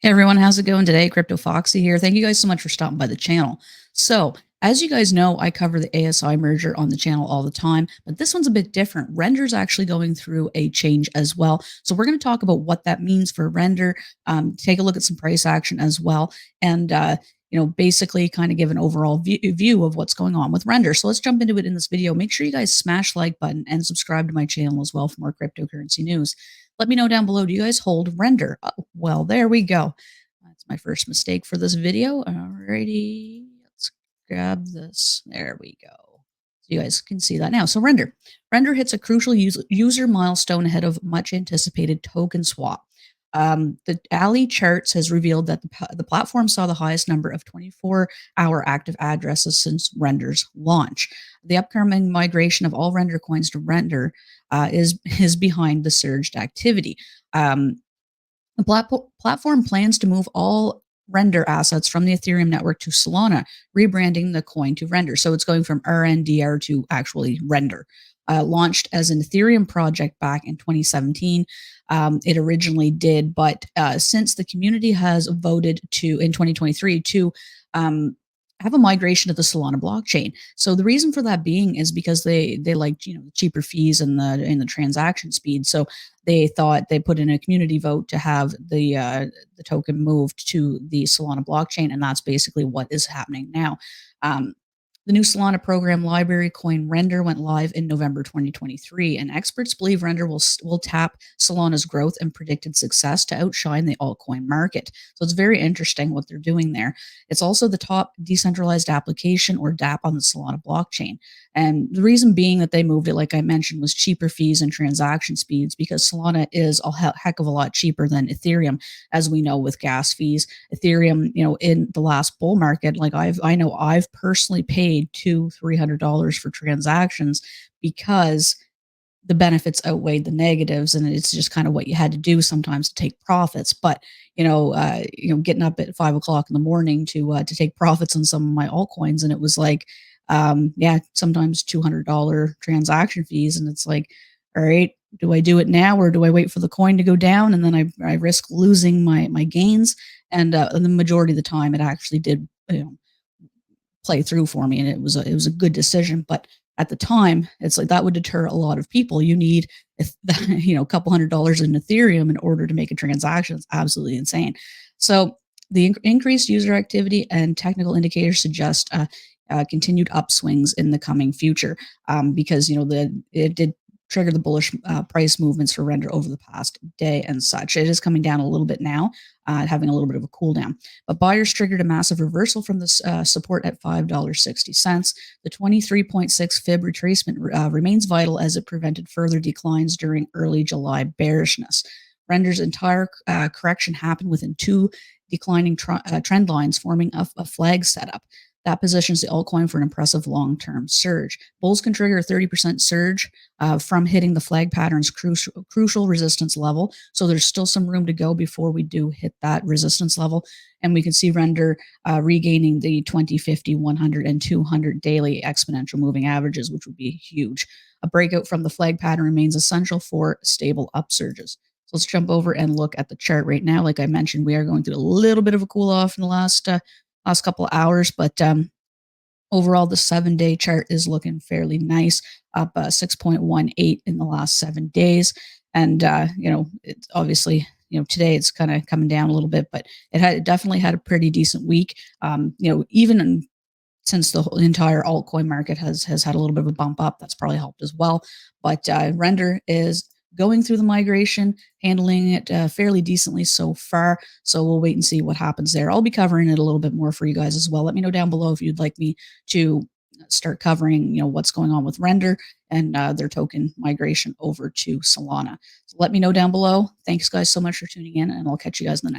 Hey everyone, how's it going today? cryptoFOXXY here. Thank you guys so much for stopping by the channel. So, as you guys know, I cover the ASI merger on the channel all the time, but this one's a bit different. Render's actually going through a change as well. So, we're going to talk about what that means for Render, take a look at some price action as well, and basically kind of give an overall view of what's going on with Render. So let's jump into it in this video. Make sure you guys smash the like button and subscribe to my channel as well for more cryptocurrency news. Let me know down below, do you guys hold Render? Well, there we go. That's my first mistake for this video. Alrighty, let's grab this. There we go. So you guys can see that now. So Render. Render hits a crucial user milestone ahead of much anticipated token swap. The Ali charts has revealed that the platform saw the highest number of 24-hour active addresses since Render's launch. The upcoming migration of all Render coins to Render is behind the surged activity. The platform plans to move all Render assets from the Ethereum network to Solana, rebranding the coin to Render. So it's going from RNDR to actually Render. Launched as an Ethereum project back in 2017. It originally did, but since the community has voted to, in 2023, to have a migration to the Solana blockchain. So the reason for that being is because they liked cheaper fees and the transaction speed. So they thought they put in a community vote to have the token moved to the Solana blockchain, and that's basically what is happening now. The new Solana program library coin Render went live in November 2023, and experts believe Render will tap Solana's growth and predicted success to outshine the altcoin market. So it's very interesting what they're doing there. It's also the top decentralized application, or DApp, on the Solana blockchain. And the reason being that they moved it, like I mentioned, was cheaper fees and transaction speeds, because Solana is a heck of a lot cheaper than Ethereum, as we know, with gas fees. Ethereum, in the last bull market, like I know I've personally paid $200-300 for transactions because the benefits outweighed the negatives, and it's just kind of what you had to do sometimes to take profits. But getting up at 5 o'clock in the morning to take profits on some of my altcoins, and it was like, sometimes $200 transaction fees, and it's like, all right, do I do it now or do I wait for the coin to go down, and then I risk losing my gains? And the majority of the time, it actually did play through for me, and it was a good decision. But at the time, it's like that would deter a lot of people. You need a couple $100 in Ethereum in order to make a transaction. It's absolutely insane. So the increased user activity and technical indicators suggest continued upswings in the coming future, because it did trigger the bullish price movements for Render over the past day and such. It is coming down a little bit now, having a little bit of a cool down. But buyers triggered a massive reversal from this support at $5.60. The 23.6 fib retracement remains vital, as it prevented further declines during early July bearishness. Render's entire correction happened within two declining trend lines, forming a flag setup. That positions the altcoin for an impressive long-term surge. Bulls can trigger a 30% surge from hitting the flag pattern's crucial resistance level. So there's still some room to go before we do hit that resistance level. And we can see Render regaining the 20, 50, 100, and 200 daily exponential moving averages, which would be huge. A breakout from the flag pattern remains essential for stable upsurges. So let's jump over and look at the chart right now. Like I mentioned, we are going through a little bit of a cool off in the last couple of hours, but overall the 7-day chart is looking fairly nice, up 6.18 in the last 7 days. And it's obviously, today it's kind of coming down a little bit, but it definitely had a pretty decent week. Even since the whole entire altcoin market has had a little bit of a bump up, that's probably helped as well. But Render is going through the migration, handling it fairly decently so far. So we'll wait and see what happens there. I'll be covering it a little bit more for you guys as well. Let me know down below if you'd like me to start covering, what's going on with Render and their token migration over to Solana. So let me know down below. Thanks guys so much for tuning in, and I'll catch you guys in the next